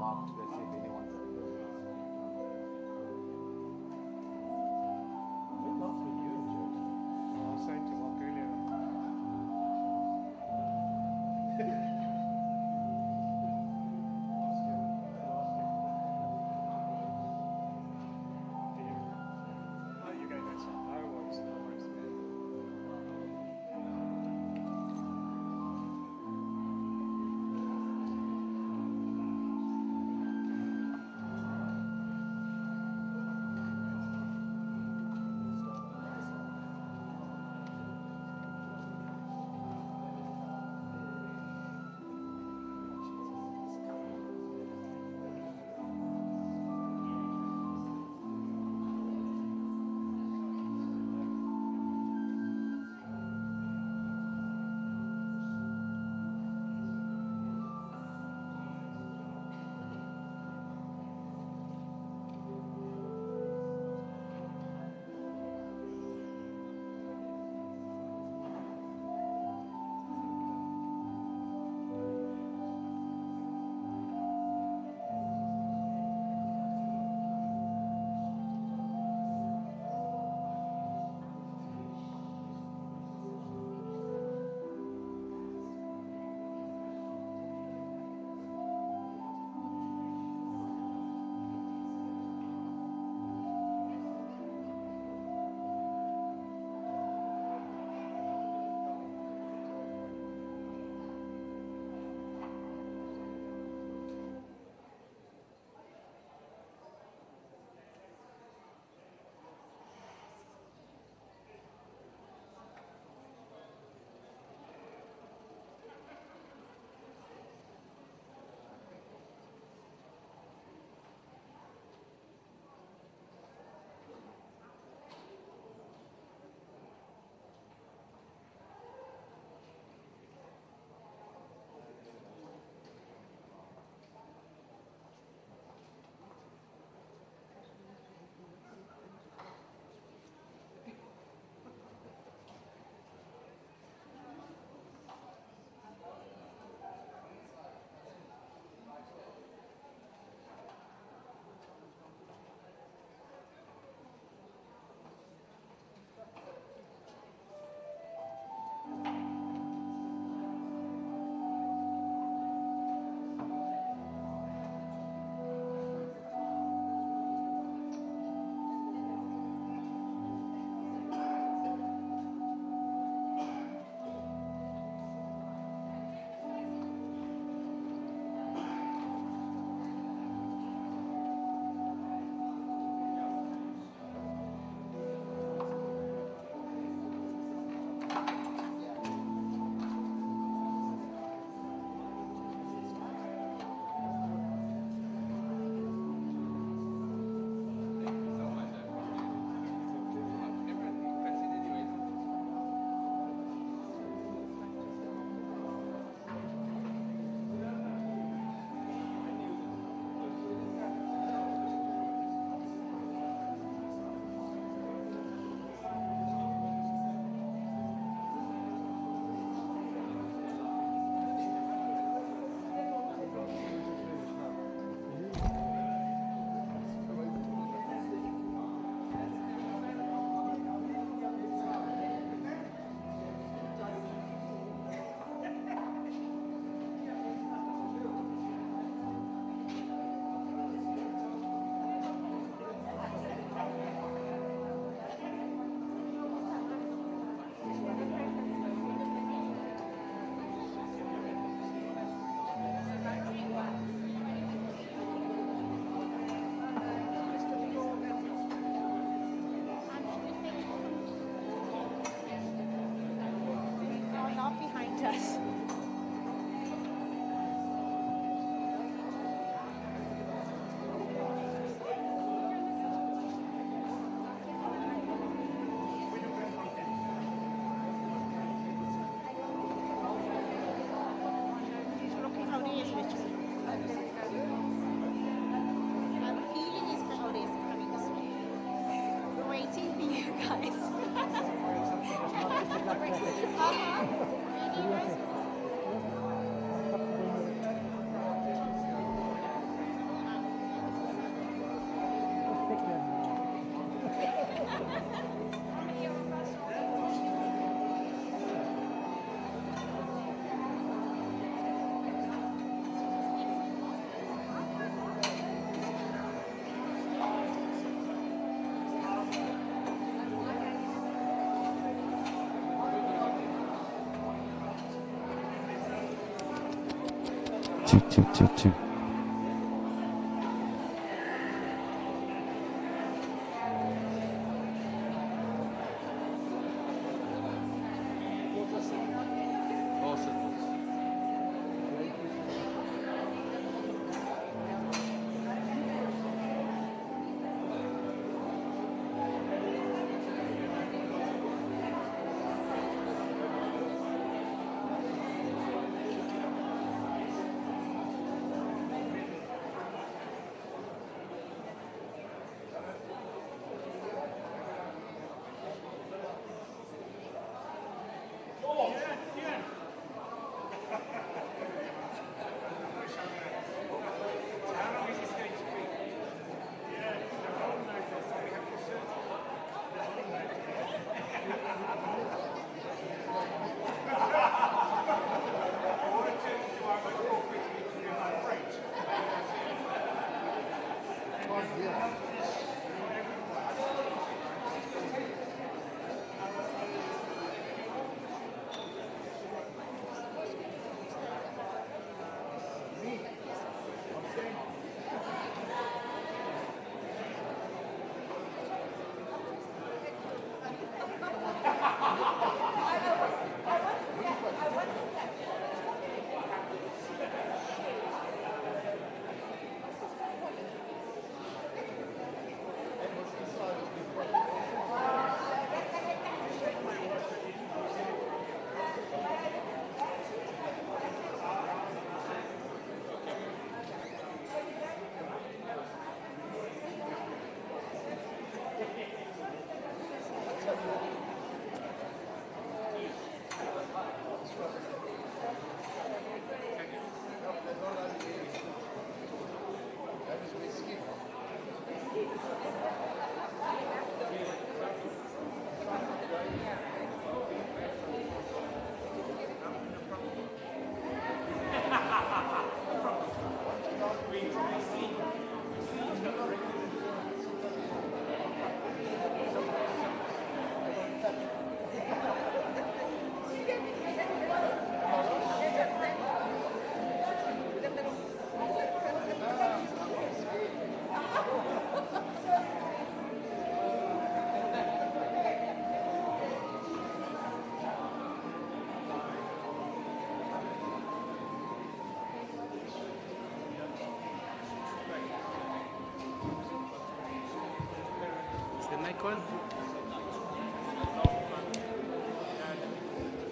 marked. Let's see if anyone's at the When last were you in Germany? I was saying to Mark earlier. Oh, you go next. No worries, no worries. Tutu.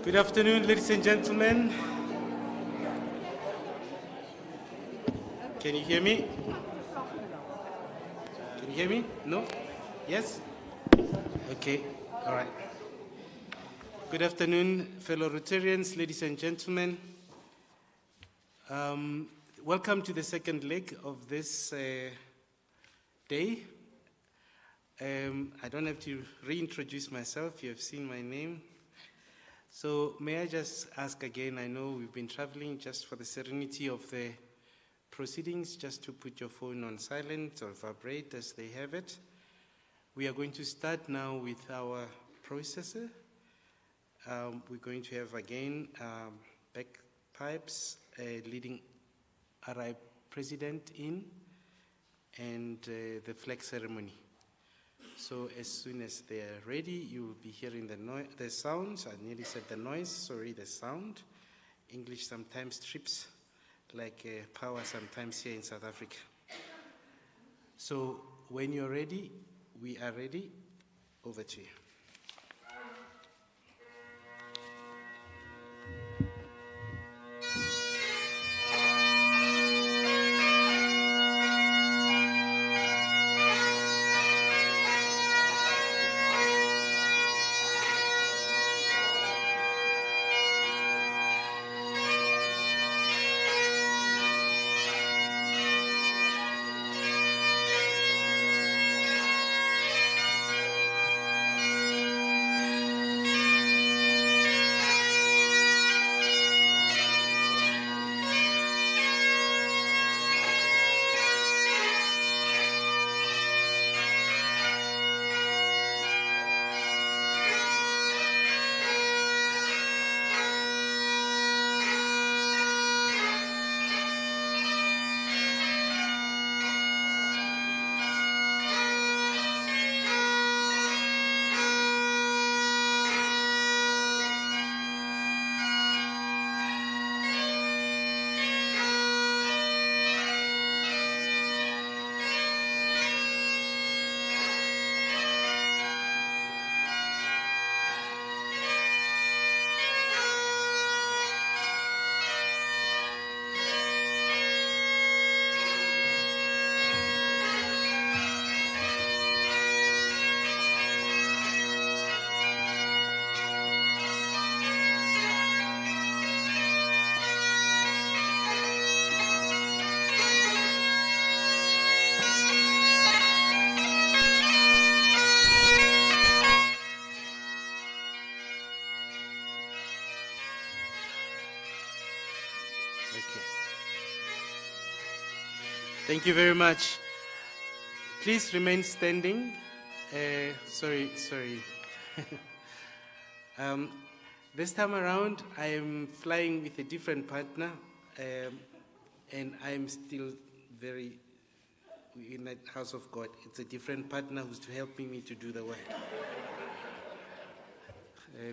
Good afternoon, ladies and gentlemen. Can you hear me? Can you hear me? No? Yes? Okay, all right. Good afternoon, fellow Rotarians, ladies and gentlemen. Welcome to the second leg of this day. I don't have to reintroduce myself. You have seen my name. So may I just ask again, I know we've been traveling, just for the serenity of the proceedings, just to put your phone on silent or vibrate as they have it. We are going to start now with our processor. We're going to have again bagpipes leading RI President in, and the flag ceremony. So as soon as they're ready, you will be hearing the sounds. I nearly said the noise, sorry, the sound. English sometimes trips like power sometimes here in South Africa. So when you're ready, we are ready. Over to you. Thank you very much. Please remain standing. Sorry. This time around, I am flying with a different partner, and I'm still very in the house of God. It's a different partner who's helping me to do the work.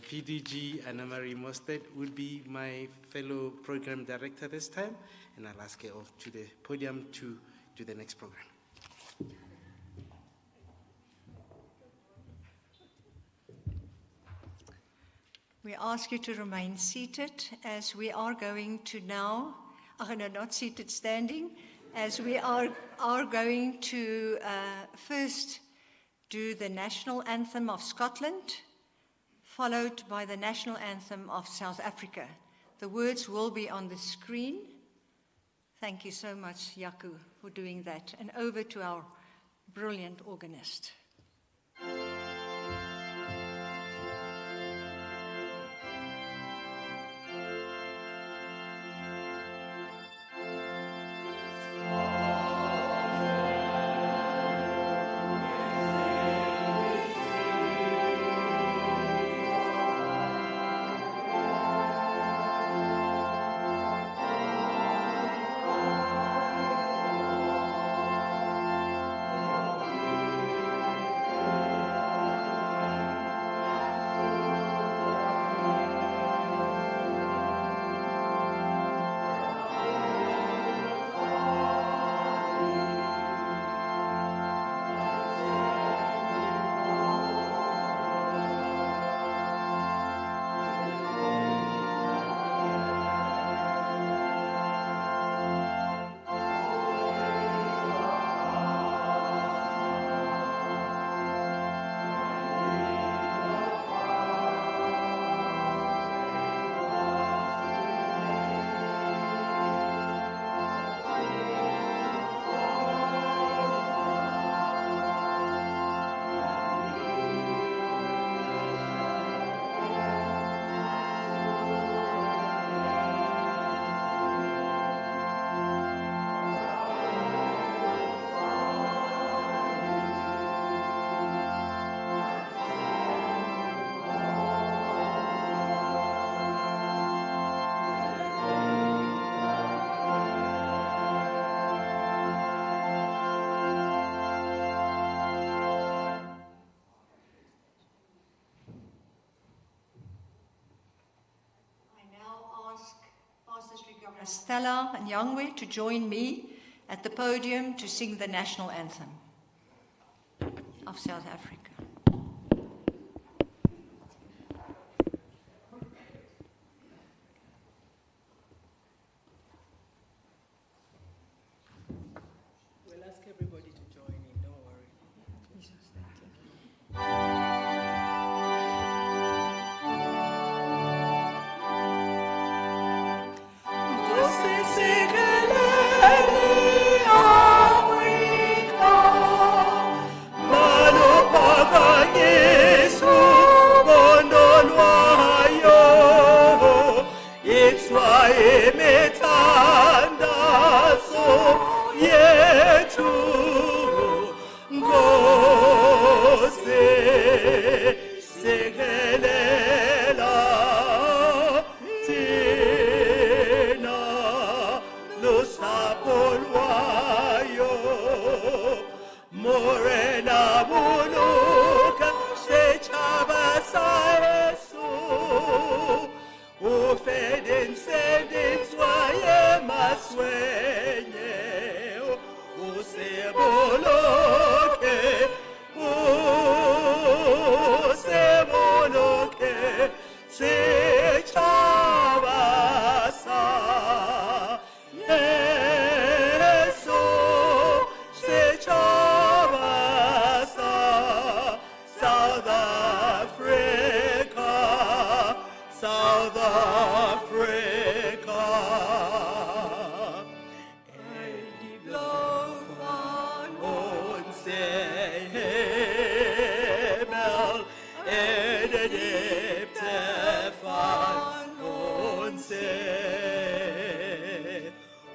PDG Anna-Marie Mostert will be my fellow program director this time, and I'll ask her off to the podium to do the next program. We ask you to remain seated as we are going to now, not seated, standing, as we are going to first do the national anthem of Scotland, followed by the national anthem of South Africa. The words will be on the screen. Thank you so much, Yaku, for doing that. And over to our brilliant organist. Stella and Yangwe to join me at the podium to sing the national anthem of South Africa. We'll ask everybody to join in, don't worry.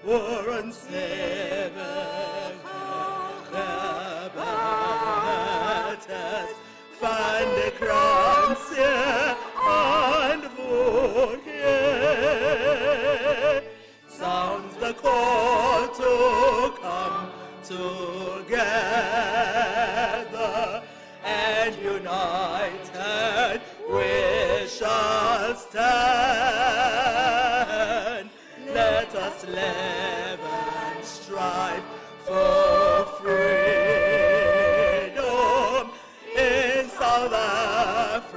Warren Seven. van de Kranse and Woche sounds the call to come together, and united we shall stand. Let us live and strive for freedom in South Africa,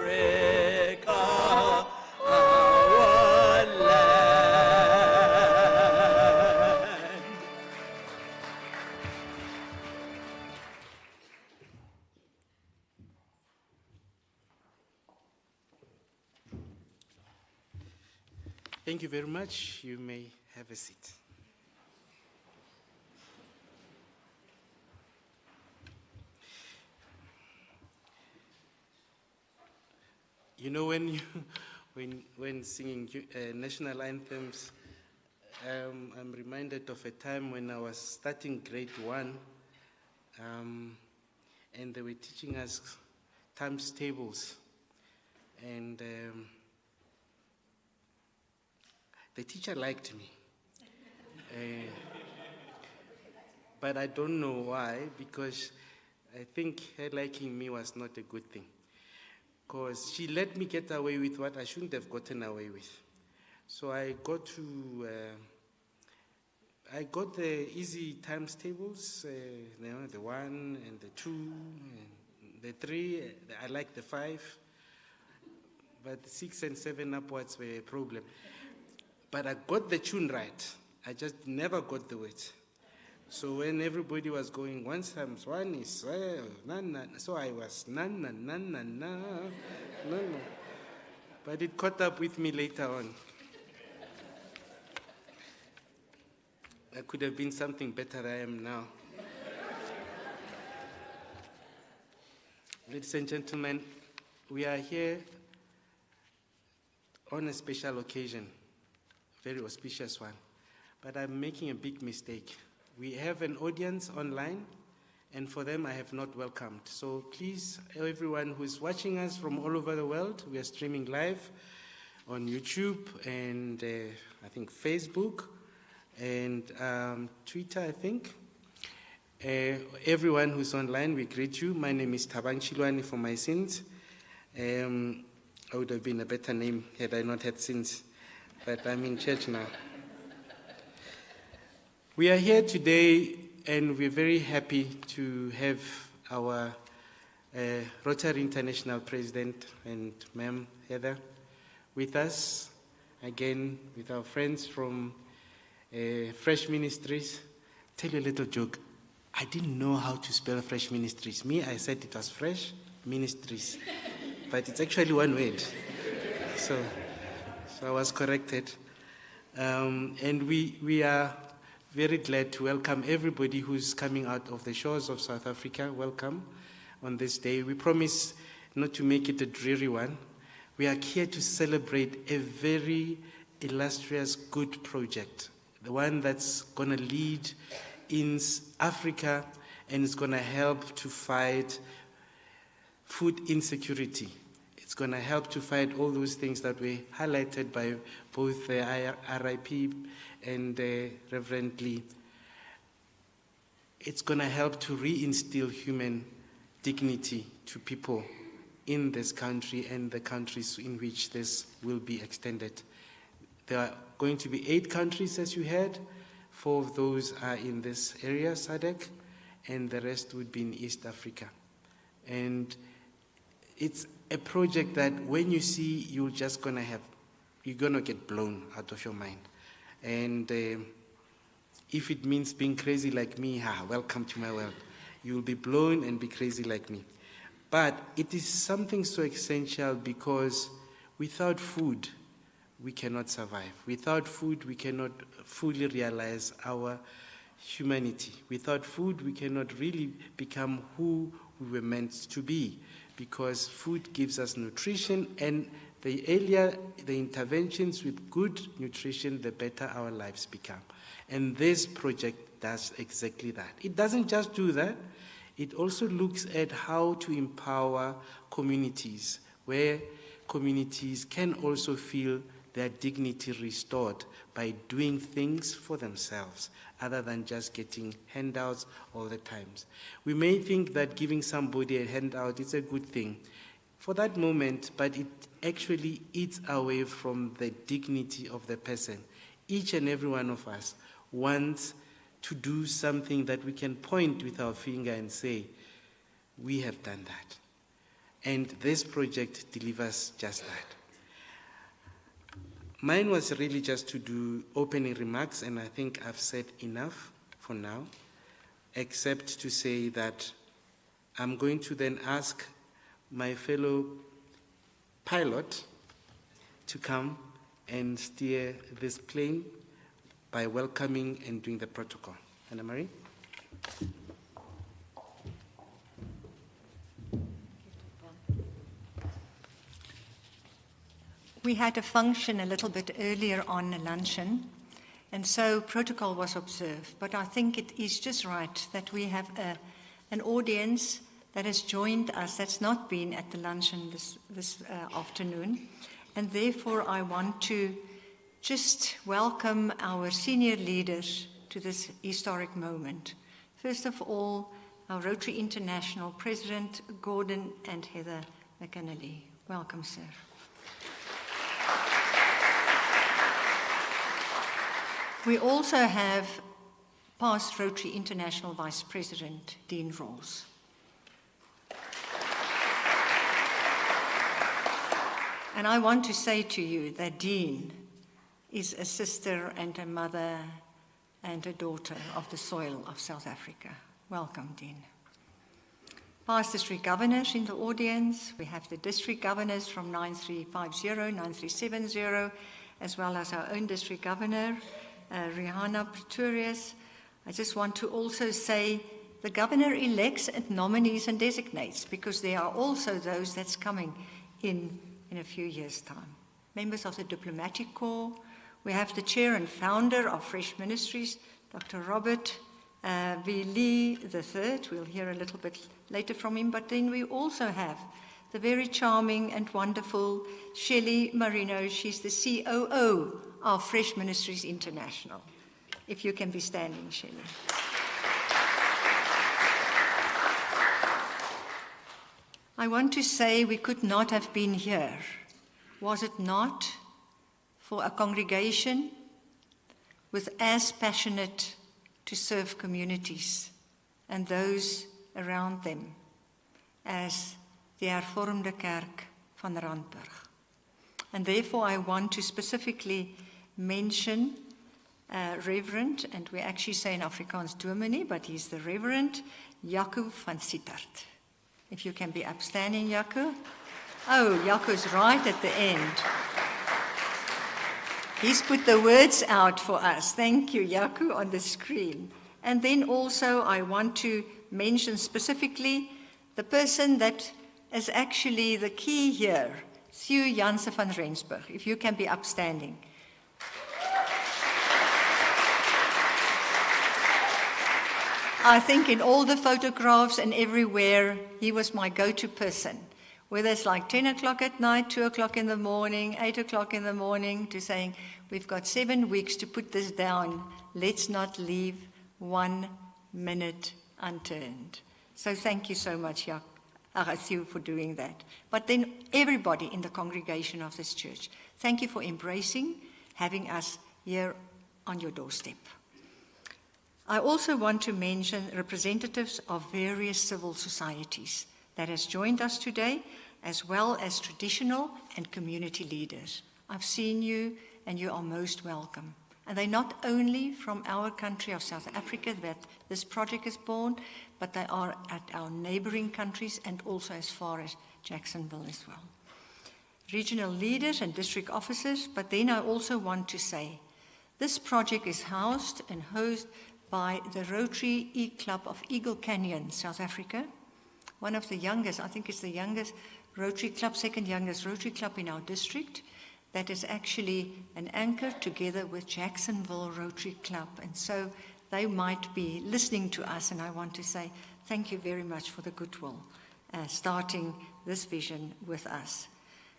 our land. Thank you very much. You may have a seat. You know, when singing national anthems, I'm reminded of a time when I was starting grade 1, and they were teaching us times tables, and the teacher liked me. But I don't know why, because I think her liking me was not a good thing. Because she let me get away with what I shouldn't have gotten away with. So I got the easy times tables, the 1 and the 2, and the 3. I like the 5, but the 6 and 7 upwards were a problem. But I got the tune right. I just never got the words. So when everybody was going 1 times 1 is na na, so I was na na na na na na. But it caught up with me later on. I could have been something better I am now. Ladies and gentlemen, we are here on a special occasion, very auspicious one, but I'm making a big mistake. We have an audience online, and for them I have not welcomed. So please, everyone who's watching us from all over the world, we are streaming live on YouTube and I think Facebook and Twitter, I think. Everyone who's online, we greet you. My name is Thabang Chilwani for my sins. I would have been a better name had I not had sins, but I'm in church now. We are here today, and we're very happy to have our Rotary International President and Ma'am Heather with us, again with our friends from FreshMinistries. Tell you a little joke. I didn't know how to spell FreshMinistries. Me, I said it was Fresh Ministries, but it's actually one word. So I was corrected. And we are very glad to welcome everybody who's coming out of the shores of South Africa. Welcome on this day. We promise not to make it a dreary one. We are here to celebrate a very illustrious, good project, the one that's going to lead in Africa and is going to help to fight food insecurity. It's going to help to fight all those things that were highlighted by both the RIP and Reverend Lee. It's going to help to reinstill human dignity to people in this country and the countries in which this will be extended. There are going to be 8 countries, as you heard. 4 of those are in this area, SADC, and the rest would be in East Africa. And it's a project that when you see, you're going to get blown out of your mind. And if it means being crazy like me, welcome to my world. You'll be blown and be crazy like me. But it is something so essential because without food, we cannot survive. Without food, we cannot fully realize our humanity. Without food, we cannot really become who we were meant to be, because food gives us nutrition, and the earlier the interventions with good nutrition, the better our lives become. And this project does exactly that. It doesn't just do that. It also looks at how to empower communities, where communities can also feel their dignity restored by doing things for themselves, other than just getting handouts all the times. We may think that giving somebody a handout is a good thing for that moment, but it actually eats away from the dignity of the person. Each and every one of us wants to do something that we can point with our finger and say, we have done that. And this project delivers just that. Mine was really just to do opening remarks, and I think I've said enough for now, except to say that I'm going to then ask my fellow pilot to come and steer this plane by welcoming and doing the protocol. Anna Marie? We had a function a little bit earlier on a luncheon, and so protocol was observed. But I think it is just right that we have an audience that has joined us that's not been at the luncheon this afternoon. And therefore, I want to just welcome our senior leaders to this historic moment. First of all, our Rotary International President, Gordon and Heather McInally. Welcome, sir. We also have past Rotary International Vice President, Dean Rawls. And I want to say to you that Dean is a sister and a mother and a daughter of the soil of South Africa. Welcome, Dean. Past district governors in the audience. We have the district governors from 9350, 9370, as well as our own district governor, Riana Pretorius. I just want to also say the governor elects and nominees and designates, because there are also those that's coming in a few years' time. Members of the diplomatic corps. We have the chair and founder of FreshMinistries, Dr. Robert V. Lee III. We'll hear a little bit later from him. But then we also have the very charming and wonderful Shelley Marino. She's the COO of FreshMinistries International. If you can be standing, Shelley. I want to say we could not have been here, was it not for a congregation with as passionate to serve communities and those around them as the Hervormde Kerk van Randburg. And therefore I want to specifically mention Reverend, and we actually say in Afrikaans Dominee, but he's the Reverend, Jaco van Sittard. If you can be upstanding, Jaco. Oh, Jaco's right at the end. He's put the words out for us. Thank you, Jaco, on the screen. And then also I want to mention specifically the person that is actually the key here, Sue Janse van Rensburg, if you can be upstanding. I think in all the photographs and everywhere, he was my go-to person. Whether it's like 10 o'clock at night, 2 o'clock in the morning, 8 o'clock in the morning, to saying, we've got 7 weeks to put this down. Let's not leave 1 minute unturned. So thank you so much, Sue, for doing that. But then everybody in the congregation of this church, thank you for embracing, having us here on your doorstep. I also want to mention representatives of various civil societies that has joined us today, as well as traditional and community leaders. I've seen you, and you are most welcome. And they're not only from our country of South Africa that this project is born, but they are at our neighboring countries and also as far as Jacksonville as well. Regional leaders and district officers, but then I also want to say, this project is housed and hosted by the Rotary E-Club of Eagle Canyon, South Africa. One of the youngest, I think it's the youngest Rotary Club, second youngest Rotary Club in our district, that is actually an anchor together with Jacksonville Rotary Club. And so they might be listening to us, and I want to say thank you very much for the goodwill, starting this vision with us.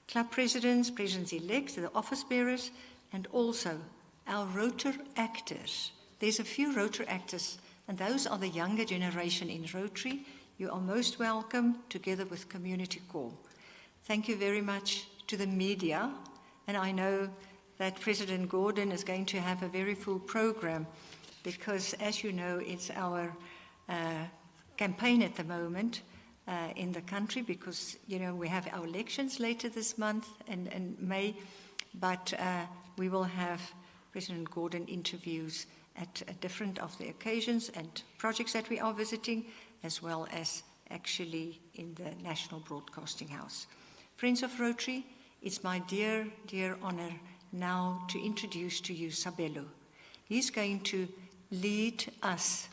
Club presidents, presidents-elect, the office bearers, and also our Rotary actors. There's a few Rotary actors, and those are the younger generation in Rotary. You are most welcome, together with Community Call. Thank you very much to the media, and I know that President Gordon is going to have a very full program because, as you know, it's our campaign at the moment in the country because, you know, we have our elections later this month in May, but we will have President Gordon interviews at different of the occasions and projects that we are visiting, as well as actually in the National Broadcasting House. Friends of Rotary, it's my dear, dear honor now to introduce to you Sabelo. He's going to lead us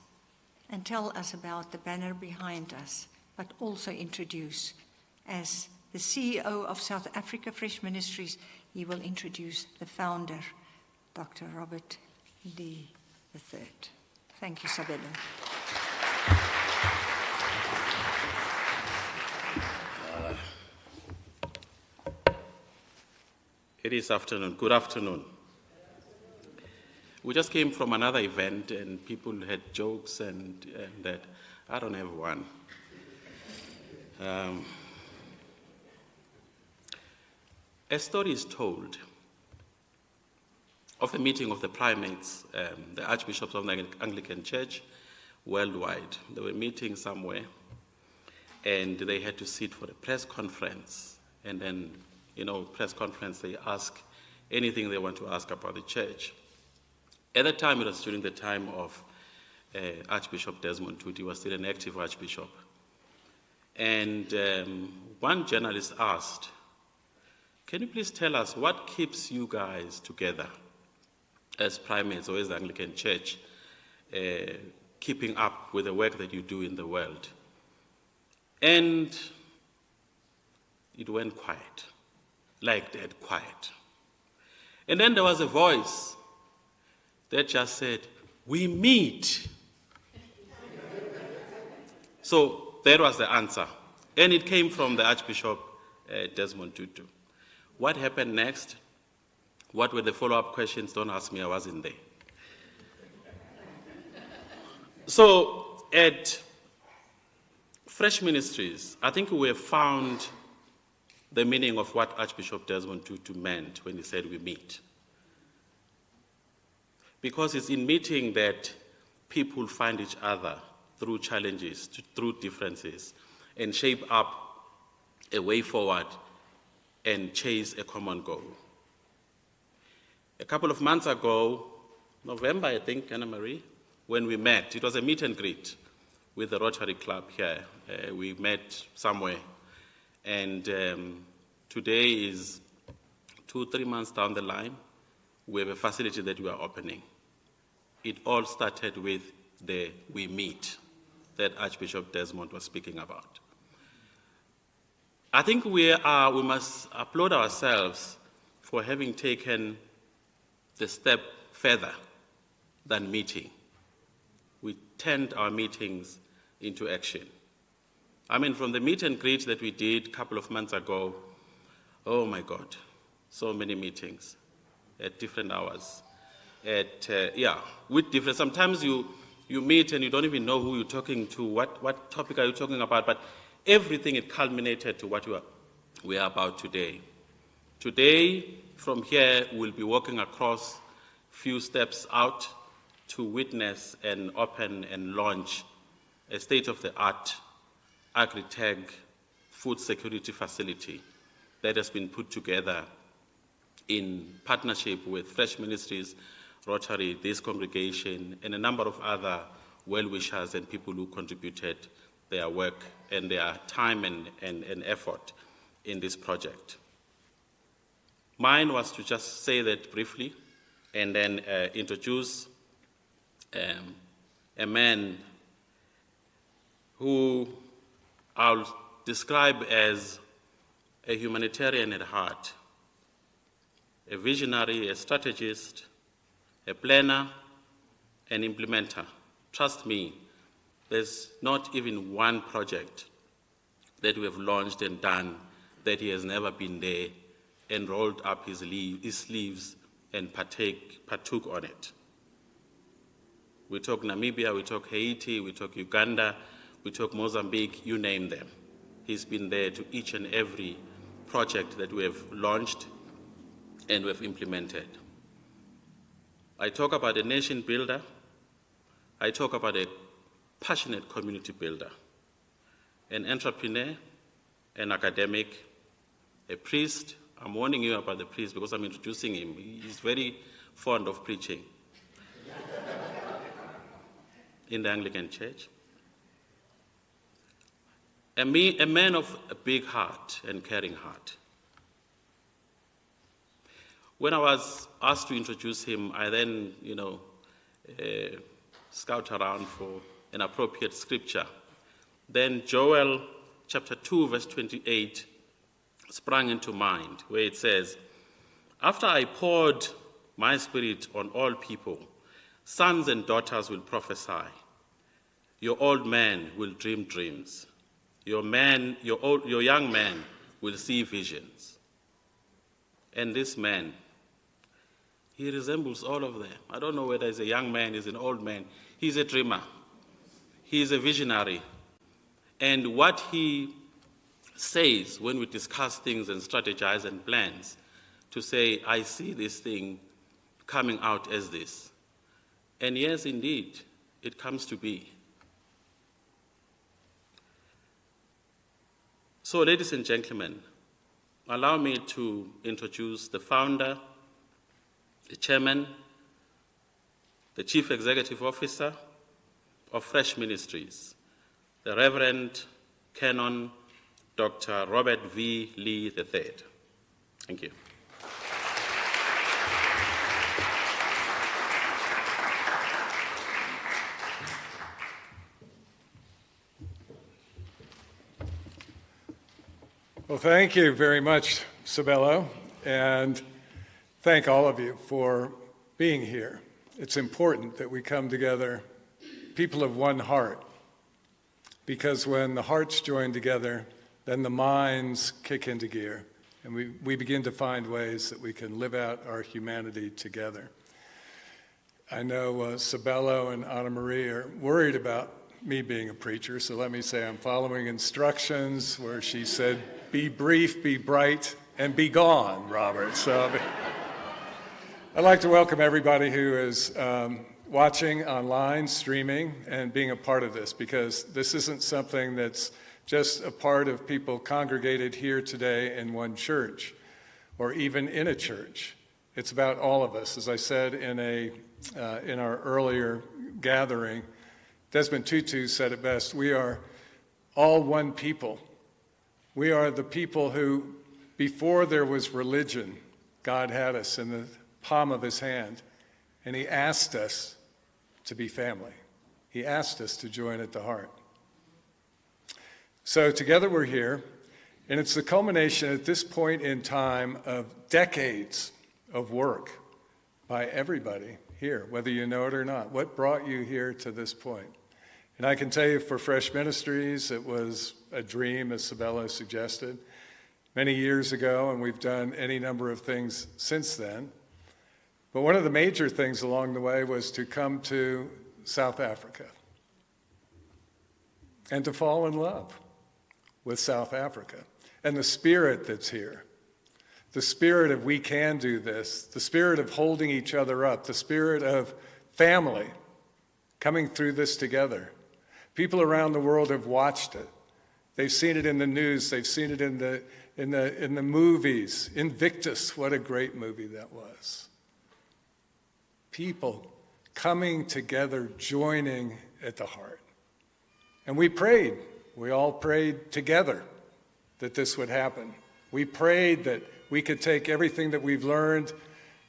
and tell us about the banner behind us, but also introduce, as the CEO of South Africa Fresh Ministries, he will introduce the founder, Dr. Robert Lee III. Thank you, Sabelo. It is afternoon. Good afternoon. We just came from another event and people had jokes and that. I don't have one. A story is told of a meeting of the primates, the archbishops of the Anglican Church worldwide. They were meeting somewhere and they had to sit for a press conference. And then, you know, press conference, they ask anything they want to ask about the church. At the time, it was during the time of Archbishop Desmond Tutu. He was still an active archbishop. And one journalist asked, "Can you please tell us what keeps you guys together as primates or as the Anglican Church, keeping up with the work that you do in the world?" And it went quiet, like dead quiet. And then there was a voice that just said, "We meet." So that was the answer. And it came from the Archbishop Desmond Tutu. What happened next? What were the follow-up questions? Don't ask me, I wasn't there. So at Fresh Ministries, I think we have found the meaning of what Archbishop Desmond Tutu meant when he said we meet. Because it's in meeting that people find each other through challenges, through differences, and shape up a way forward and chase a common goal. A couple of months ago, November, I think, Anna Marie, when we met, it was a meet and greet with the Rotary Club here. We met somewhere. And today is 2-3 months down the line, we have a facility that we are opening. It all started with the "we meet" that Archbishop Desmond was speaking about. I think we must applaud ourselves for having taken the step further than meeting. We turned our meetings into action. I mean, from the meet and greet that we did a couple of months ago, oh my God, so many meetings at different hours. With different, sometimes you meet and you don't even know who you're talking to, what topic are you talking about, but everything, it culminated to what we are about today. Today, from here, we'll be walking across few steps out to witness and open and launch a state-of-the-art agri-tech food security facility that has been put together in partnership with Fresh Ministries, Rotary, this congregation, and a number of other well-wishers and people who contributed their work and their time and effort in this project. Mine was to just say that briefly and then introduce a man who I'll describe as a humanitarian at heart, a visionary, a strategist, a planner, an implementer. Trust me, there's not even one project that we have launched and done that he has never been there and rolled up his sleeves and partook on it. We talk Namibia, we talk Haiti, we talk Uganda, we talk Mozambique, you name them. He's been there to each and every project that we have launched and we have implemented. I talk about a nation builder. I talk about a passionate community builder, an entrepreneur, an academic, a priest. I'm warning you about the priest because I'm introducing him. He's very fond of preaching in the Anglican Church. A man of a big heart and caring heart. When I was asked to introduce him, I then, scout around for an appropriate scripture. Then Joel chapter 2, verse 28 sprang into mind, where it says, "After I poured my spirit on all people, sons and daughters will prophesy. Your old man will dream dreams. Your young man will see visions." And this man, he resembles all of them. I don't know whether he's a young man, he's an old man. He's a dreamer. He's a visionary. And what he says when we discuss things and strategize and plans, to say, I see this thing coming out as this. And yes, indeed, it comes to be. So, ladies and gentlemen, allow me to introduce the founder, the chairman, the chief executive officer of FreshMinistries, the Reverend Canon Dr. Robert V. Lee III. Thank you. Well, thank you very much, Sabelo, and thank all of you for being here. It's important that we come together, people of one heart, because when the hearts join together, then the minds kick into gear, and we begin to find ways that we can live out our humanity together. I know Sabelo and Anna Marie are worried about me being a preacher, so let me say I'm following instructions where she said, be brief, be bright, and be gone, Robert. So I'd like to welcome everybody who is watching online, streaming, and being a part of this, because this isn't something that's just a part of people congregated here today in one church, or even in a church. It's about all of us. As I said in our earlier gathering, Desmond Tutu said it best, we are all one people. We are the people who, before there was religion, God had us in the palm of his hand, and he asked us to be family. He asked us to join at the heart. So together we're here, and it's the culmination at this point in time of decades of work by everybody here, whether you know it or not. What brought you here to this point? And I can tell you for FreshMinistries, it was a dream, as Sabelo suggested, many years ago, and we've done any number of things since then. But one of the major things along the way was to come to South Africa and to fall in love with South Africa and the spirit that's here. The spirit of we can do this, the spirit of holding each other up, the spirit of family coming through this together. People around the world have watched it. They've seen it in the news. They've seen it in the movies. Invictus, what a great movie that was. People coming together, joining at the heart. And we prayed. We all prayed together that this would happen. We prayed that we could take everything that we've learned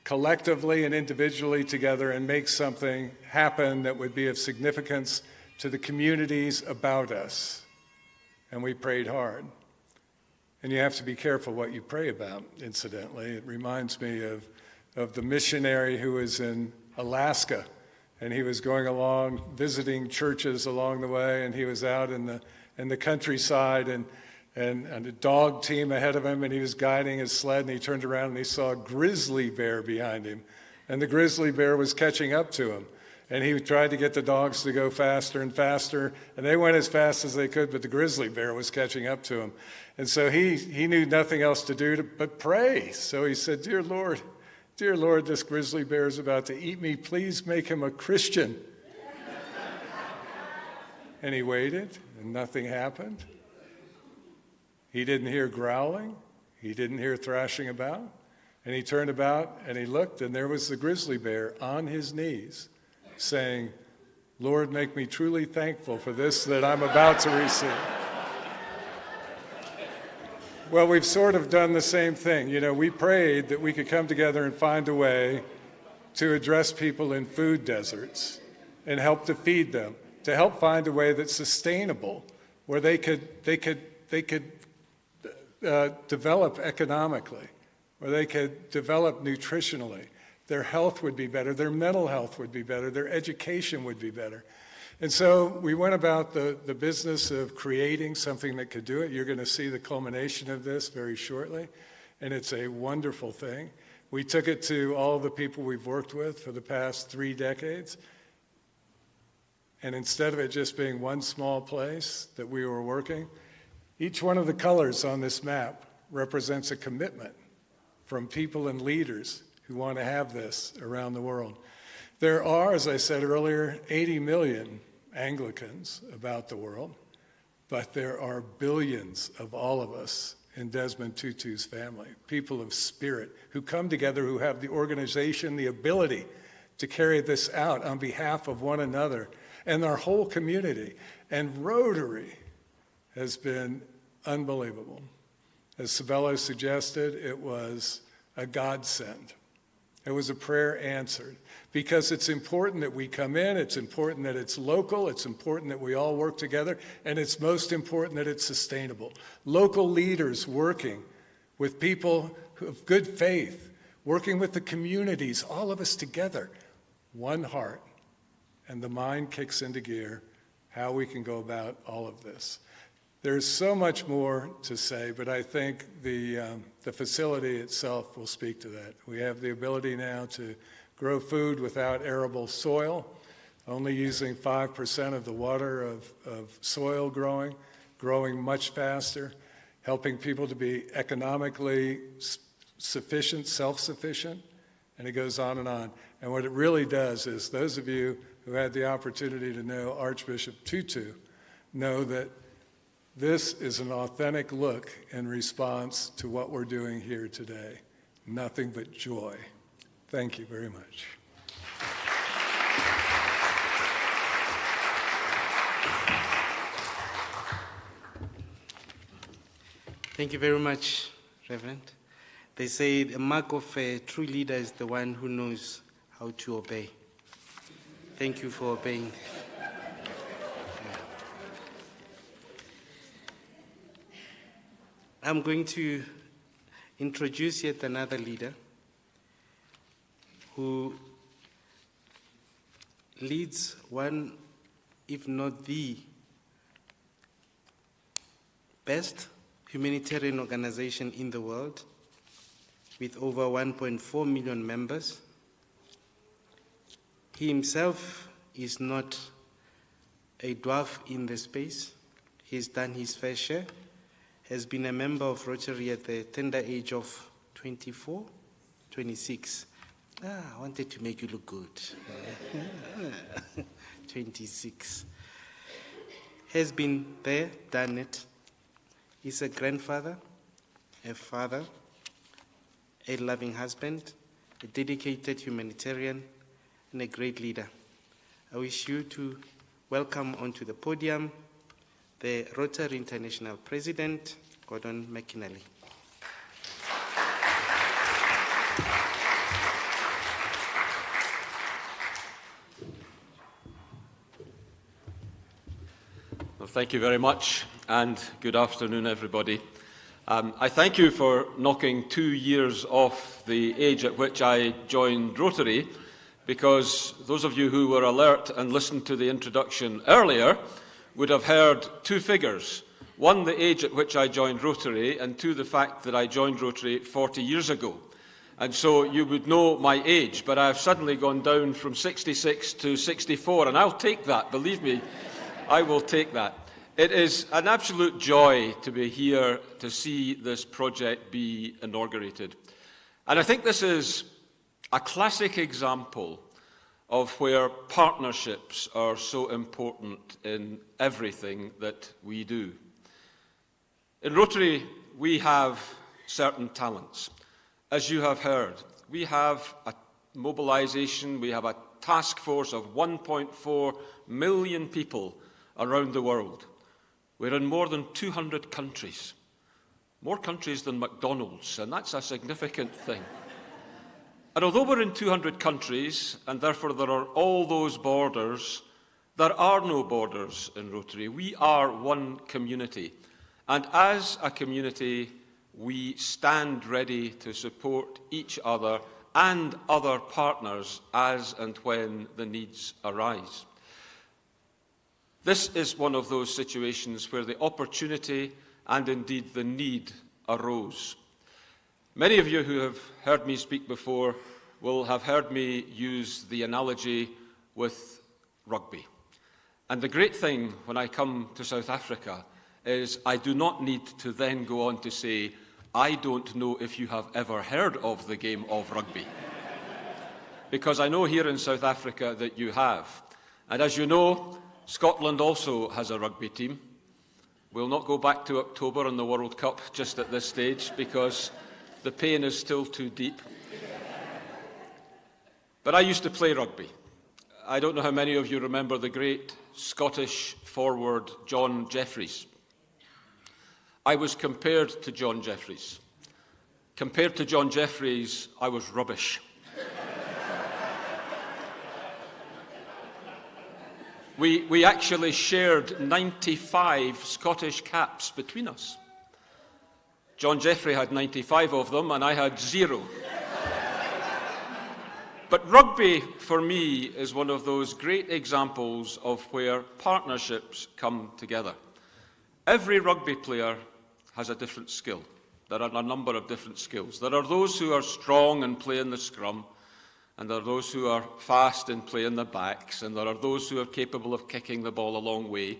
collectively and individually together and make something happen that would be of significance to the communities about us. And we prayed hard. And you have to be careful what you pray about, incidentally. It reminds me of the missionary who was in Alaska and he was going along, visiting churches along the way, and he was out in the countryside, and a dog team ahead of him, and he was guiding his sled, and he turned around and he saw a grizzly bear behind him, and the grizzly bear was catching up to him. And he tried to get the dogs to go faster and faster, and they went as fast as they could, but the grizzly bear was catching up to him. And so he knew nothing else to do but pray. So he said, Dear Lord, this grizzly bear is about to eat me. Please make him a Christian. And he waited, and nothing happened. He didn't hear growling. He didn't hear thrashing about. And he turned about, and he looked, and there was the grizzly bear on his knees, saying, Lord, make me truly thankful for this that I'm about to receive. Well, we've sort of done the same thing. You know, we prayed that we could come together and find a way to address people in food deserts and help to feed them, to help find a way that's sustainable, where they could develop economically, where they could develop nutritionally. Their health would be better, their mental health would be better, their education would be better. And so we went about the business of creating something that could do it. You're going to see the culmination of this very shortly, and it's a wonderful thing. We took it to all the people we've worked with for the past 3 decades, and instead of it just being one small place that we were working, each one of the colors on this map represents a commitment from people and leaders who want to have this around the world. There are, as I said earlier, 80 million Anglicans about the world, but there are billions of all of us in Desmond Tutu's family, people of spirit who come together, who have the organization, the ability to carry this out on behalf of one another and our whole community. And Rotary has been unbelievable. As Sabello suggested, it was a godsend. It was a prayer answered, because it's important that we come in, it's important that it's local, it's important that we all work together, and it's most important that it's sustainable. Local leaders working with people of good faith, working with the communities, all of us together, one heart, and the mind kicks into gear how we can go about all of this. There's so much more to say, but I think the facility itself will speak to that. We have the ability now to grow food without arable soil, only using 5% of the water of soil growing much faster, helping people to be economically sufficient, self-sufficient, and it goes on and on. And what it really does is, those of you who had the opportunity to know Archbishop Tutu know that this is an authentic look in response to what we're doing here today. Nothing but joy. Thank you very much. Thank you very much, Reverend. They say the mark of a true leader is the one who knows how to obey. Thank you for obeying. I'm going to introduce yet another leader who leads one, if not the best humanitarian organization in the world, with over 1.4 million members. He himself is not a dwarf in the space. He's done his fair share, has been a member of Rotary at the tender age of 24, 26. I wanted to make you look good. 26. Has been there, done it. He's a grandfather, a father, a loving husband, a dedicated humanitarian, and a great leader. I wish you to welcome onto the podium the Rotary International President, Gordon McInally. Well, thank you very much, and good afternoon, everybody. I thank you for knocking 2 years off the age at which I joined Rotary because those of you who were alert and listened to the introduction earlier would have heard two figures. One, the age at which I joined Rotary, and two, the fact that I joined Rotary 40 years ago. And so you would know my age, but I've suddenly gone down from 66 to 64, and I'll take that, believe me, I will take that. It is an absolute joy to be here to see this project be inaugurated. And I think this is a classic example of where partnerships are so important in everything that we do. In Rotary, we have certain talents. As you have heard, we have a mobilisation, we have a task force of 1.4 million people around the world. We're in more than 200 countries, more countries than McDonald's, and that's a significant thing. And although we're in 200 countries, and therefore there are all those borders, there are no borders in Rotary. We are one community, and as a community, we stand ready to support each other and other partners as and when the needs arise. This is one of those situations where the opportunity and indeed the need arose. Many of you who have heard me speak before will have heard me use the analogy with rugby. And the great thing when I come to South Africa is I do not need to then go on to say, I don't know if you have ever heard of the game of rugby. Because I know here in South Africa that you have. And as you know, Scotland also has a rugby team. We'll not go back to October in the World Cup just at this stage because the pain is still too deep. But I used to play rugby. I don't know how many of you remember the great Scottish forward John Jeffries. I was compared to John Jeffries. Compared to John Jeffries, I was rubbish. We actually shared 95 Scottish caps between us. John Jeffrey had 95 of them, and I had 0. But rugby, for me, is one of those great examples of where partnerships come together. Every rugby player has a different skill. There are a number of different skills. There are those who are strong and play in the scrum, and there are those who are fast and play in the backs, and there are those who are capable of kicking the ball a long way.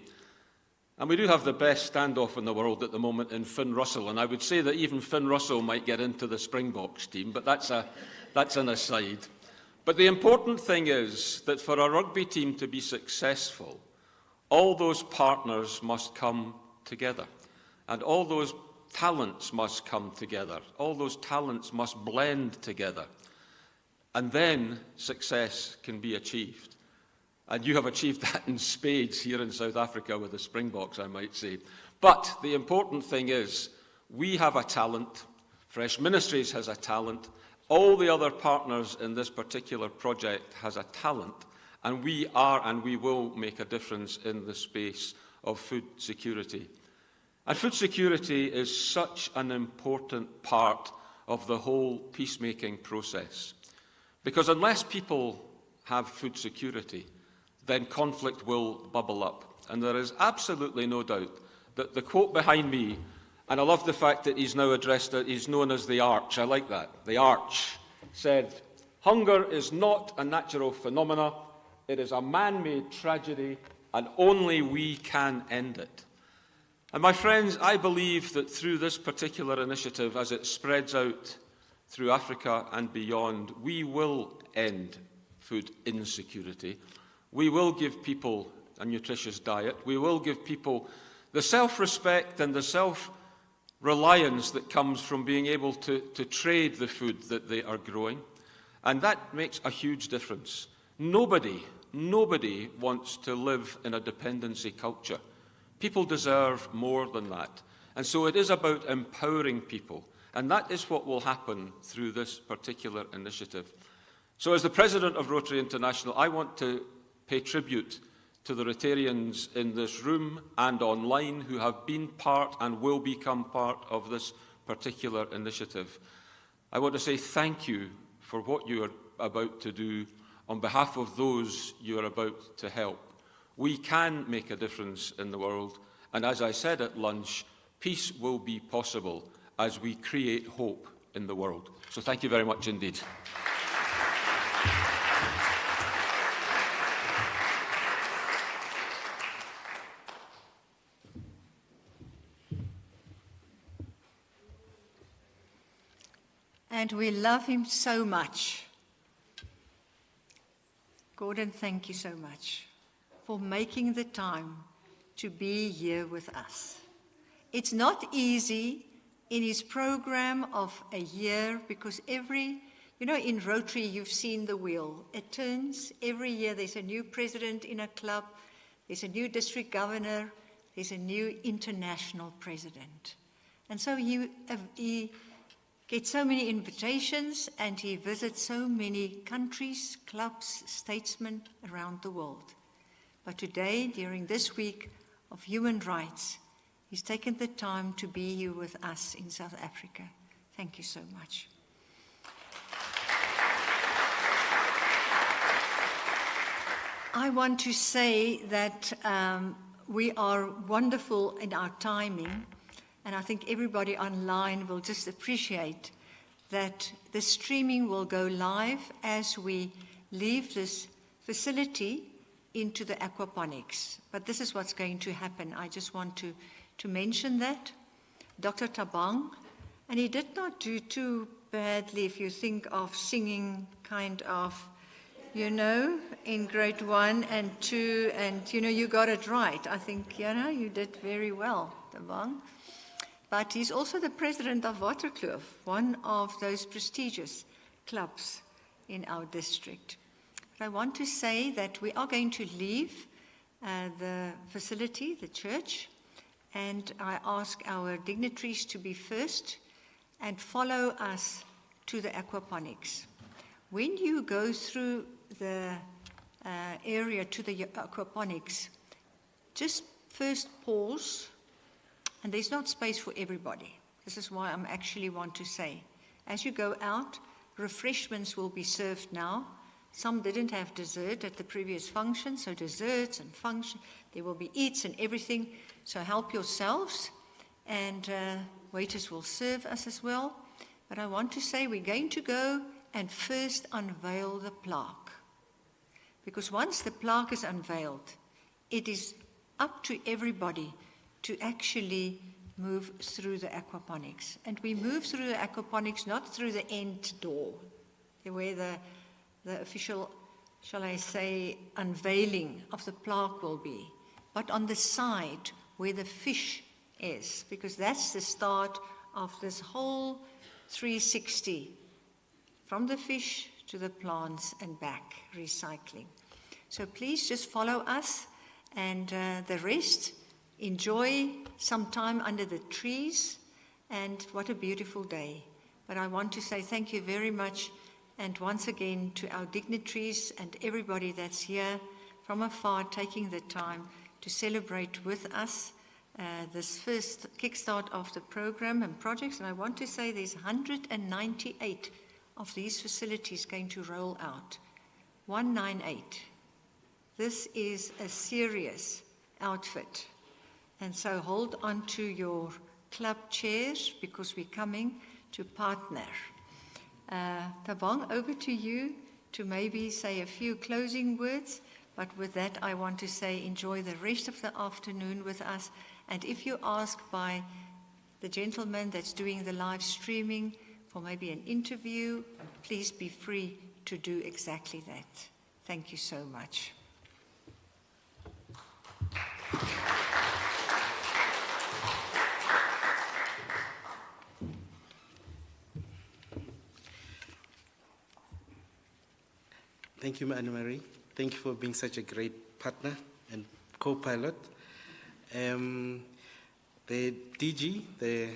And we do have the best standoff in the world at the moment in Finn Russell, and I would say that even Finn Russell might get into the Springboks team, but that's an aside. But the important thing is that for a rugby team to be successful, all those partners must come together. And all those talents must come together. All those talents must blend together. And then success can be achieved. And you have achieved that in spades here in South Africa with the Springboks, I might say. But the important thing is, we have a talent. FreshMinistries has a talent. All the other partners in this particular project has a talent. And we are and we will make a difference in the space of food security. And food security is such an important part of the whole peacemaking process. Because unless people have food security, then conflict will bubble up. And there is absolutely no doubt that the quote behind me, and I love the fact that he's now addressed it, he's known as the Arch, I like that, the Arch, said, "Hunger is not a natural phenomena, it is a man-made tragedy, and only we can end it." And my friends, I believe that through this particular initiative, as it spreads out through Africa and beyond, we will end food insecurity. We will give people a nutritious diet. We will give people the self-respect and the self-reliance that comes from being able to trade the food that they are growing. And that makes a huge difference. Nobody wants to live in a dependency culture. People deserve more than that. And so it is about empowering people. And that is what will happen through this particular initiative. So as the President of Rotary International, I want to pay tribute to the Rotarians in this room and online who have been part and will become part of this particular initiative. I want to say thank you for what you are about to do on behalf of those you are about to help. We can make a difference in the world, and as I said at lunch, peace will be possible as we create hope in the world. So thank you very much indeed. And we love him so much. Gordon, thank you so much for making the time to be here with us. It's not easy in his program of a year, because in Rotary you've seen the wheel. It turns every year. There's a new president in a club, there's a new district governor, there's a new international president. And so he gets so many invitations and he visits so many countries, clubs, statesmen around the world. But today, during this week of human rights, he's taken the time to be here with us in South Africa. Thank you so much. I want to say that we are wonderful in our timing, and I think everybody online will just appreciate that the streaming will go live as we leave this facility into the aquaponics. But this is what's going to happen. I just want to mention that. Dr. Tabang, and he did not do too badly if you think of singing kind of, in grade 1 and 2, and, you got it right. I think, you did very well, Tabang. But he's also the president of Waterkloof, one of those prestigious clubs in our district. But I want to say that we are going to leave the facility, the church, and I ask our dignitaries to be first and follow us to the aquaponics. When you go through the area to the aquaponics, just first pause, and there's not space for everybody. This is why I actually want to say, as you go out, refreshments will be served now. Some didn't have dessert at the previous function, so desserts and function, there will be eats and everything. So help yourselves, and waiters will serve us as well. But I want to say we're going to go and first unveil the plaque. Because once the plaque is unveiled, it is up to everybody to actually move through the aquaponics. And we move through the aquaponics not through the end door, where the official, shall I say, unveiling of the plaque will be, but on the side where the fish is, because that's the start of this whole 360, from the fish to the plants and back, recycling. So please just follow us, and the rest, enjoy some time under the trees, and what a beautiful day. But I want to say thank you very much, and once again to our dignitaries and everybody that's here from afar, taking the time to celebrate with us this first kickstart of the program and projects. And I want to say there's 198 of these facilities going to roll out. 198. This is a serious outfit. And so hold on to your club chairs, because we're coming to partner. Tabang, over to you to maybe say a few closing words. But with that, I want to say enjoy the rest of the afternoon with us. And if you ask by the gentleman that's doing the live streaming for maybe an interview, please be free to do exactly that. Thank you so much. Thank you, Anne-Marie. Thank you for being such a great partner and co-pilot. The DG, the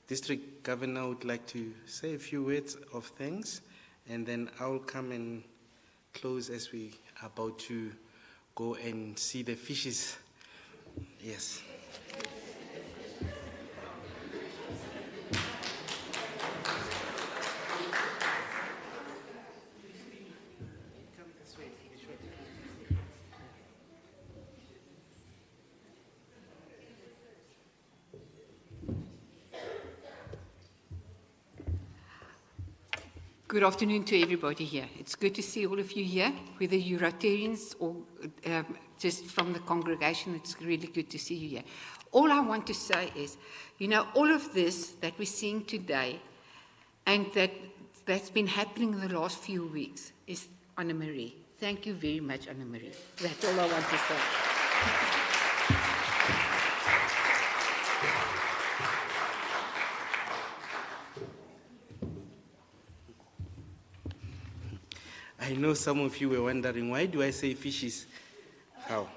District Governor, would like to say a few words of thanks, and then I'll come and close as we are about to go and see the fishes. Yes. Come this way. Good afternoon to everybody here. It's good to see all of you here, whether you're Rotarians or just from the congregation. It's really good to see you here. All I want to say is, all of this that we're seeing today and that's been happening in the last few weeks is Anna Marie. Thank you very much, Anna Marie. That's all I want to say. I know some of you were wondering, why do I say fishes? How?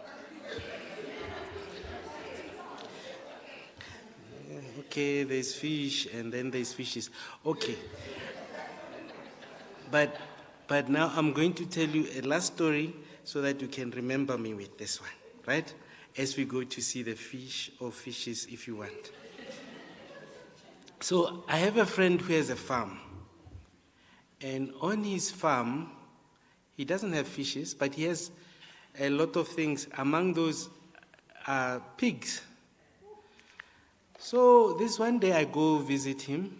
Okay, there's fish and then there's fishes. Okay. But now I'm going to tell you a last story so that you can remember me with this one, right? As we go to see the fish or fishes if you want. So I have a friend who has a farm. And on his farm, he doesn't have fishes, but he has a lot of things. Among those are pigs. So this one day I go visit him.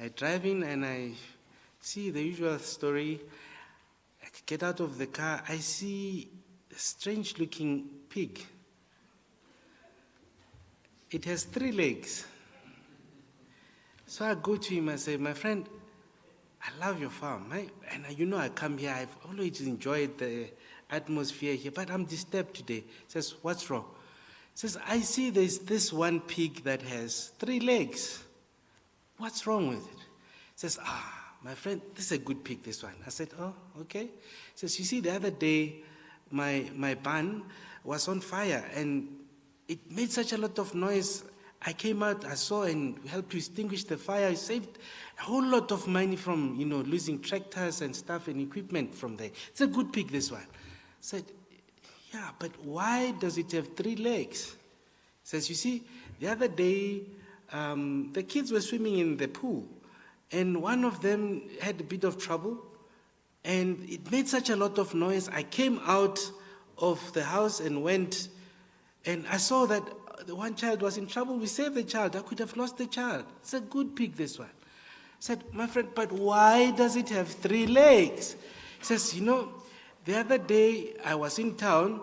I drive in and I see the usual story. I get out of the car. I see a strange-looking pig. It has 3 legs. So I go to him and say, my friend, I love your farm. And I come here, I've always enjoyed the atmosphere here, but I'm disturbed today. He says, what's wrong? He says, I see there's this one pig that has 3 legs. What's wrong with it? He says, my friend, this is a good pig, this one. I said, oh, okay. He says, you see, the other day, my barn was on fire, and it made such a lot of noise. I came out, I saw and helped to extinguish the fire. I saved a whole lot of money from, losing tractors and stuff and equipment from there. It's a good pig, this one. I said, yeah, but why does it have 3 legs? He says, you see, the other day, the kids were swimming in the pool, and one of them had a bit of trouble, and it made such a lot of noise. I came out of the house and went, and I saw that the one child was in trouble. We saved the child. I could have lost the child. It's a good pig, this one. I said, my friend, but why does it have 3 legs? He says, the other day I was in town,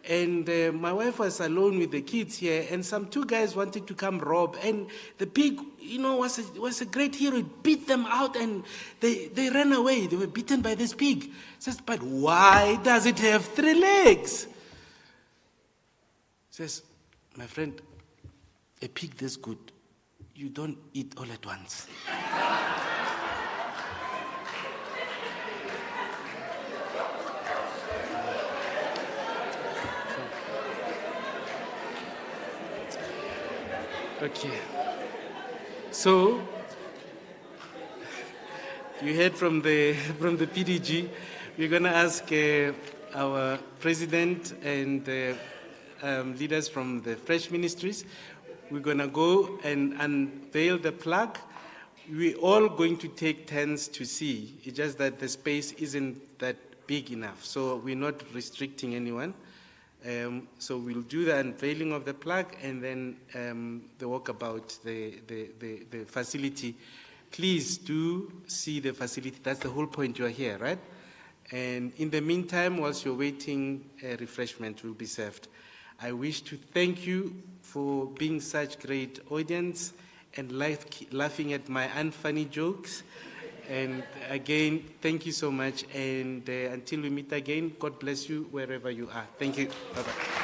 and my wife was alone with the kids here, and some 2 guys wanted to come rob, and the pig, was a great hero. It beat them out, and they ran away. They were beaten by this pig. He says, but why does it have 3 legs? He says, my friend, a pig this good, you don't eat all at once. Okay. So, you heard from the PDG. We're going to ask our president and leaders from the FreshMinistries. We're going to go and unveil the plaque. We're all going to take turns to see. It's just that the space isn't that big enough, so we're not restricting anyone. So we'll do the unveiling of the plaque and then the walk about the facility. Please do see the facility. That's the whole point you're here, right? And in the meantime, whilst you're waiting, refreshment will be served. I wish to thank you for being such great audience and laughing at my unfunny jokes. And again, thank you so much. And until we meet again, God bless you wherever you are. Thank you. Bye-bye.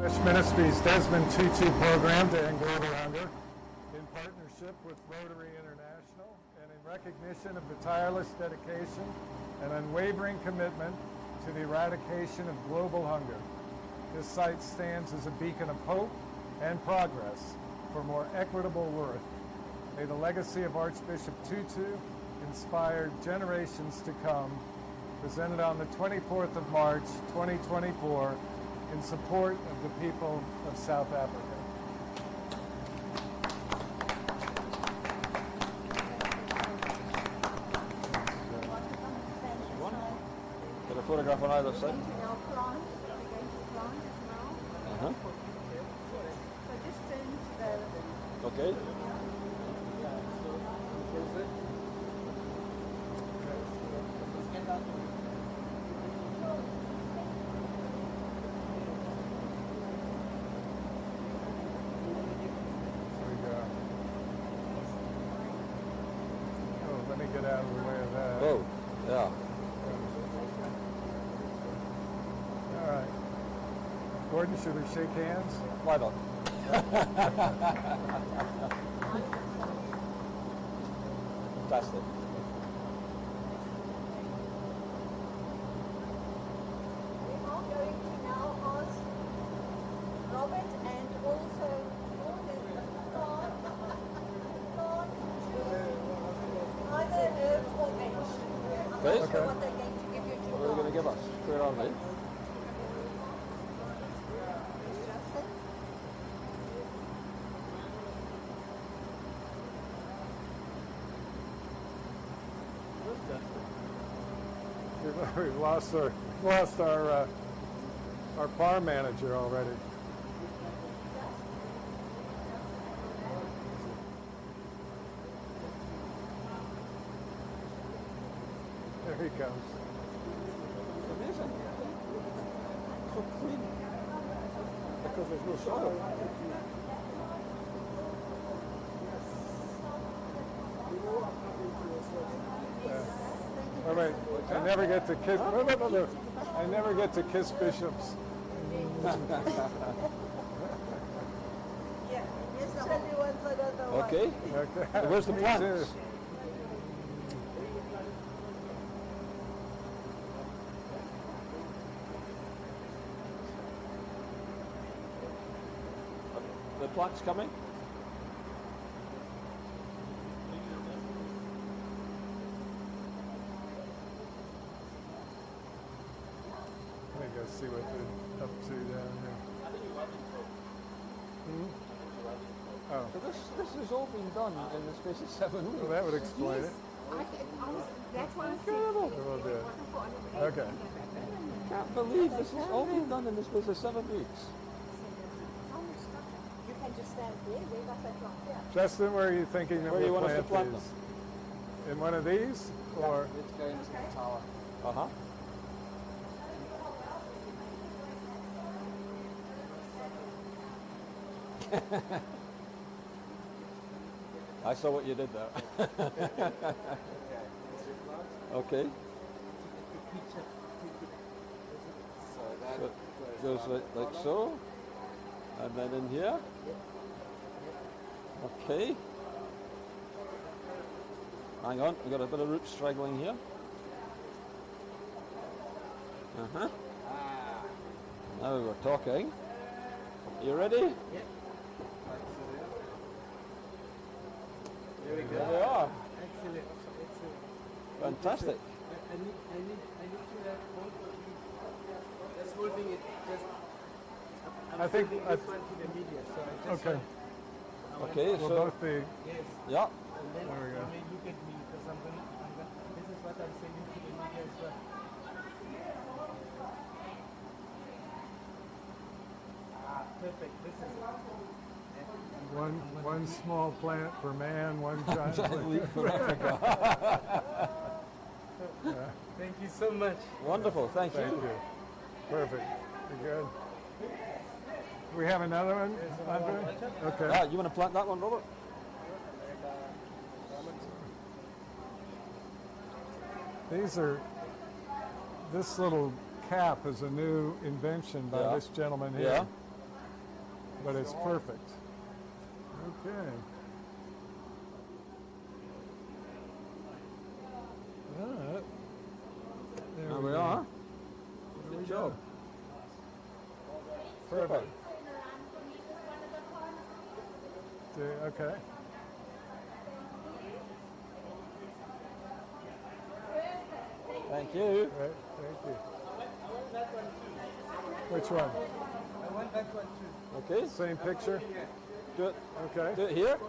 FreshMinistries Desmond Tutu Programme to end global hunger in partnership with Rotary International and in recognition of the tireless dedication and unwavering commitment to the eradication of global hunger. This site stands as a beacon of hope and progress for more equitable world. May the legacy of Archbishop Tutu inspire generations to come. Presented on the 24th of March, 2024, in support of the people of South Africa. Get a photograph on either side. Uh-huh. Okay. Let me get out of the way of that. Oh, yeah. All right. Gordon, should we shake hands? Why not? Fantastic. We are going to now ask Robert and also Gordon either herb or bench. I'm not sure what they're going to give you to What are they going to give us? Where are they? We've lost our farm manager already. There he comes. Amazing. So clean. Because there's no soil. Wait, I never get to kiss. No. I never get to kiss bishops. Yeah, yes, the only ones I don't know. Okay. Okay. Where's the plants? The plants coming? Let me go see what they're up to down here. Oh. So this has all been done in the space of 7 weeks. Well, that would explain it. That's one Incredible. We'll do it. Okay. Can't believe this has all been done in the space of 7 weeks. You can just stand there. Where does that plant? Yeah. Justin, where are you thinking that Where do you we'll want us to plant plant these? In one of these? Or It's going to the tower. Uh-huh. I saw what you did there. Okay. So it goes like so. And then in here. Okay. Hang on, we've got a bit of root straggling here. Uh-huh. Now we're talking. You ready? Yeah. There we go. There we are. Excellent. Fantastic. I need to hold just holding it. I'm I think holding this one to the media, so I just okay. Okay, We'll so both be. yes. yeah. And then There we go. may look at me because I'm gonna. This is what I'm sending to the media as well. Perfect. This is One small plant for man, one giant plant for Africa. Thank you so much. Wonderful, thank Thank you. you. Perfect. You're good. We have another one, Andre? Okay. Ah, you want to plant that one, Robert? These are, this little cap is a new invention by Yeah. this gentleman here. Yeah. but it's perfect. Okay. All right. There we are. Good job. Perfect. Okay. Thank you. Right, thank you. Which one? I want that one too. Okay. Same picture? Do it. Okay. Do it here. It's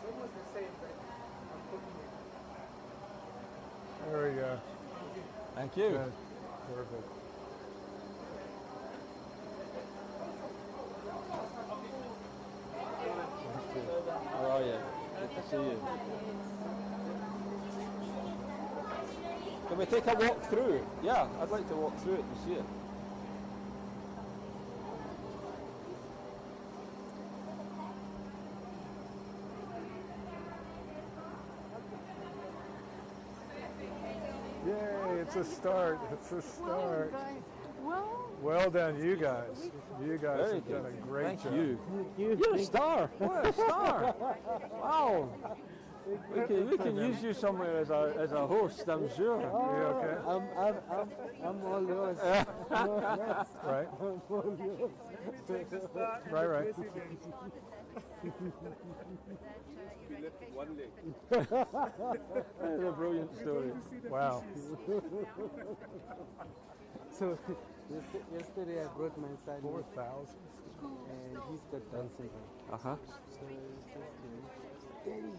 almost the same, but I'm cooking it. There we go. Thank you. Good. Perfect. How are you? Good to see you. Can we take a walk through? Yeah, I'd like to walk through it and see it. Yay, it's a start. It's a start. Well, Well done, you guys. You guys Very have done a good. great Thank job. you. You're a star. What a star. Wow. We can use you somewhere as a host, I'm sure. You I'm all yours. okay? Right. Right. One leg. That's a brilliant story. Wow. So yesterday I brought my son 4,000. and he's got Down syndrome. Uh-huh. So he's just Daddy,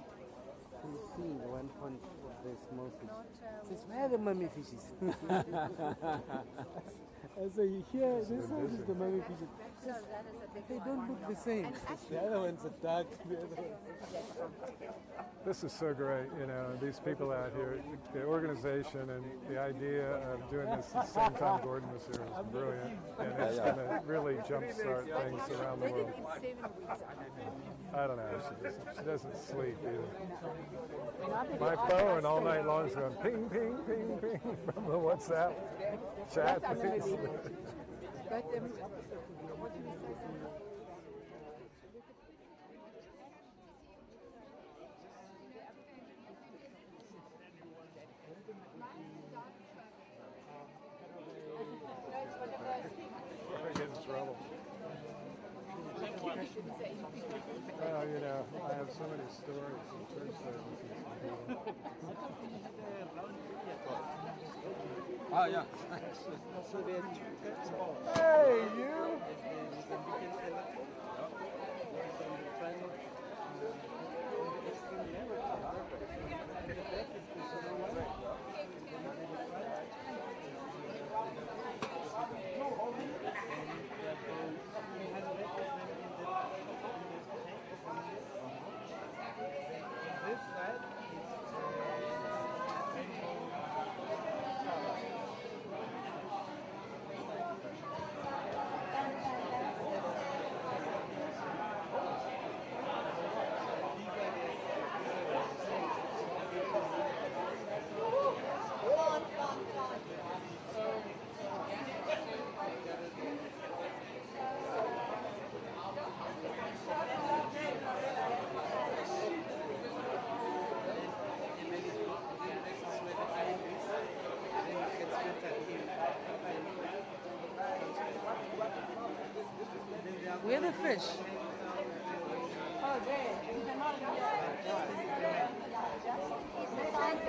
he's seeing the one pond of the small fish. He says, where are the mummy fishes? I say, here, this one is the mummy fishes. Says, they don't look the same. The other ones are dark. The other ones. This is so great, you know, these people out here, the organization and the idea of doing this at the same time Gordon was here is brilliant. And it's going to really jumpstart things around the world. I don't know, she doesn't sleep either. My phone all night long is going ping, ping, ping, ping from the WhatsApp chat. I get in trouble. Well, you know, I have so many stories from church services. Ah, yeah. So there are two types of Hey, you! This side Where are the fish? oh, there. In the north, Thank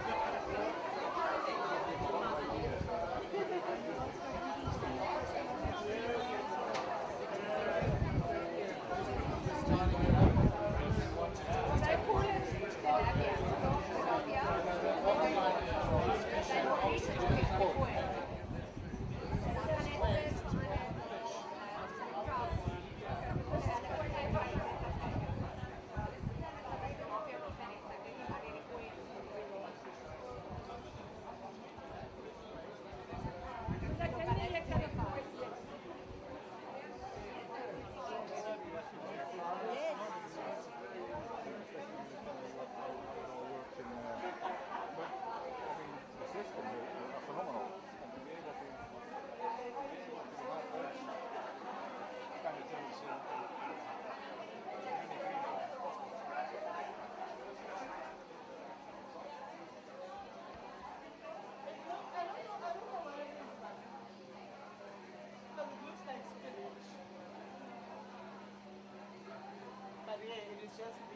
you. just